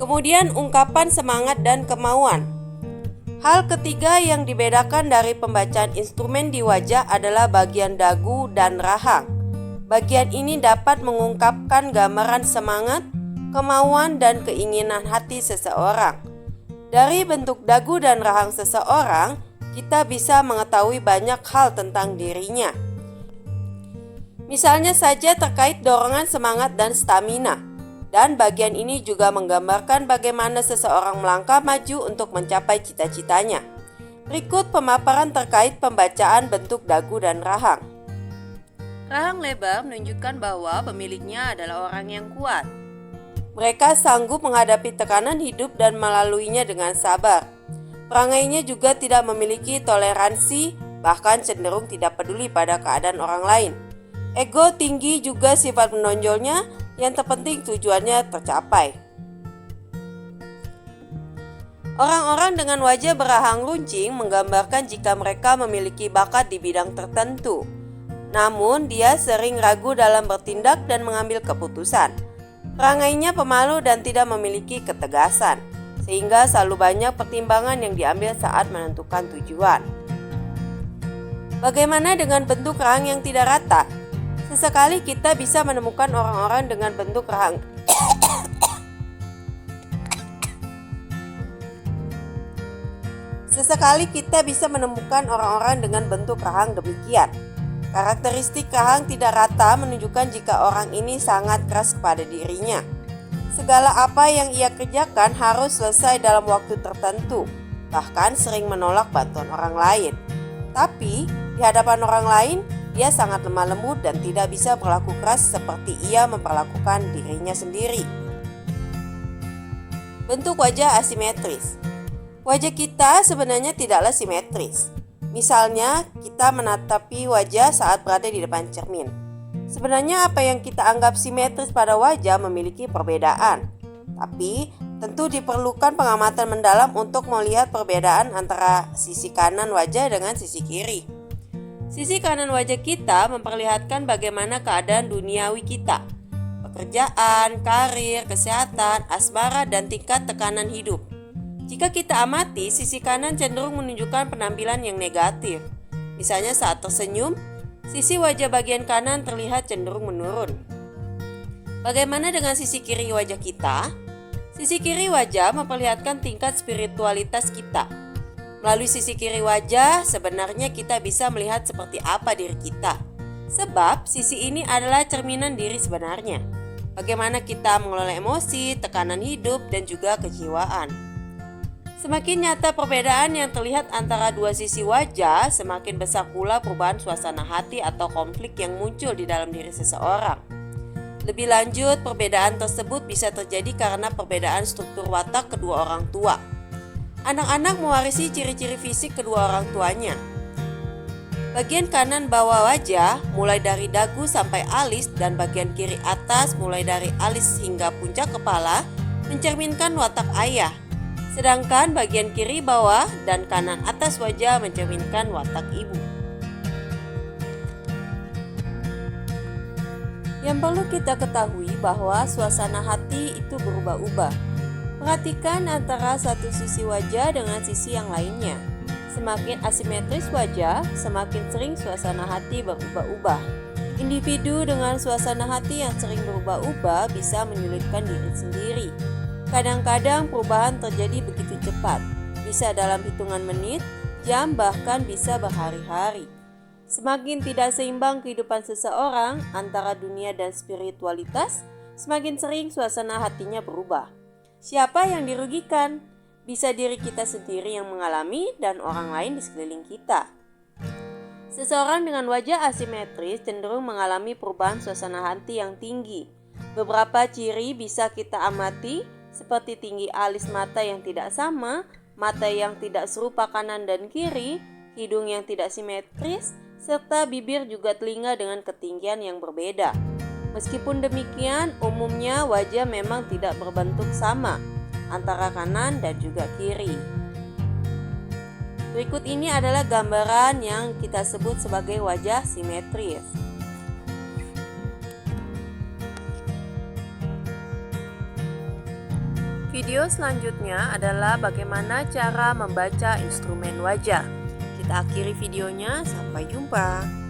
Kemudian ungkapan semangat dan kemauan. Hal ketiga yang dibedakan dari pembacaan instrumen di wajah adalah bagian dagu dan rahang. Bagian ini dapat mengungkapkan gambaran semangat, kemauan, dan keinginan hati seseorang. Dari bentuk dagu dan rahang seseorang, kita bisa mengetahui banyak hal tentang dirinya. Misalnya saja terkait dorongan semangat dan stamina. Dan bagian ini juga menggambarkan bagaimana seseorang melangkah maju untuk mencapai cita-citanya. Berikut pemaparan terkait pembacaan bentuk dagu dan rahang. Rahang lebar menunjukkan bahwa pemiliknya adalah orang yang kuat. Mereka sanggup menghadapi tekanan hidup dan melaluinya dengan sabar. Perangainya juga tidak memiliki toleransi, bahkan cenderung tidak peduli pada keadaan orang lain. Ego tinggi juga sifat menonjolnya, yang terpenting tujuannya tercapai. Orang-orang dengan wajah berahang runcing menggambarkan jika mereka memiliki bakat di bidang tertentu. Namun dia sering ragu dalam bertindak dan mengambil keputusan. Perangainya pemalu dan tidak memiliki ketegasan, sehingga selalu banyak pertimbangan yang diambil saat menentukan tujuan. Bagaimana dengan bentuk rahang yang tidak rata? Sesekali kita bisa menemukan orang-orang dengan bentuk rahang demikian. Karakteristik rahang tidak rata menunjukkan jika orang ini sangat keras kepada dirinya. Segala apa yang ia kerjakan harus selesai dalam waktu tertentu, bahkan sering menolak bantuan orang lain. Tapi di hadapan orang lain, dia sangat lemah lembut dan tidak bisa berlaku keras seperti ia memperlakukan dirinya sendiri. Bentuk wajah asimetris. Wajah kita sebenarnya tidaklah simetris. Misalnya, kita menatapi wajah saat berada di depan cermin. Sebenarnya apa yang kita anggap simetris pada wajah memiliki perbedaan. Tapi tentu diperlukan pengamatan mendalam untuk melihat perbedaan antara sisi kanan wajah dengan sisi kiri. Sisi kanan wajah kita memperlihatkan bagaimana keadaan duniawi kita, pekerjaan, karir, kesehatan, asmara, dan tingkat tekanan hidup. Jika kita amati, sisi kanan cenderung menunjukkan penampilan yang negatif. Misalnya saat tersenyum, sisi wajah bagian kanan terlihat cenderung menurun. Bagaimana dengan sisi kiri wajah kita? Sisi kiri wajah memperlihatkan tingkat spiritualitas kita. Melalui sisi kiri wajah, sebenarnya kita bisa melihat seperti apa diri kita. Sebab sisi ini adalah cerminan diri sebenarnya. Bagaimana kita mengelola emosi, tekanan hidup, dan juga kejiwaan. Semakin nyata perbedaan yang terlihat antara dua sisi wajah, semakin besar pula perubahan suasana hati atau konflik yang muncul di dalam diri seseorang. Lebih lanjut, perbedaan tersebut bisa terjadi karena perbedaan struktur watak kedua orang tua. Anak-anak mewarisi ciri-ciri fisik kedua orang tuanya. Bagian kanan bawah wajah mulai dari dagu sampai alis dan bagian kiri atas mulai dari alis hingga puncak kepala mencerminkan watak ayah. Sedangkan bagian kiri bawah dan kanan atas wajah mencerminkan watak ibu. Yang perlu kita ketahui bahwa suasana hati itu berubah-ubah. Perhatikan antara satu sisi wajah dengan sisi yang lainnya. Semakin asimetris wajah, semakin sering suasana hati berubah-ubah. Individu dengan suasana hati yang sering berubah-ubah bisa menyulitkan diri sendiri. Kadang-kadang perubahan terjadi begitu cepat, bisa dalam hitungan menit, jam, bahkan bisa berhari-hari. Semakin tidak seimbang kehidupan seseorang antara dunia dan spiritualitas, semakin sering suasana hatinya berubah. Siapa yang dirugikan? Bisa diri kita sendiri yang mengalami dan orang lain di sekeliling kita. Seseorang dengan wajah asimetris cenderung mengalami perubahan suasana hati yang tinggi. Beberapa ciri bisa kita amati seperti tinggi alis mata yang tidak sama, mata yang tidak serupa kanan dan kiri, hidung yang tidak simetris, serta bibir juga telinga dengan ketinggian yang berbeda. Meskipun demikian, umumnya wajah memang tidak berbentuk sama antara kanan dan juga kiri. Berikut ini adalah gambaran yang kita sebut sebagai wajah simetris. Video selanjutnya adalah bagaimana cara membaca instrumen wajah. Kita akhiri videonya, sampai jumpa.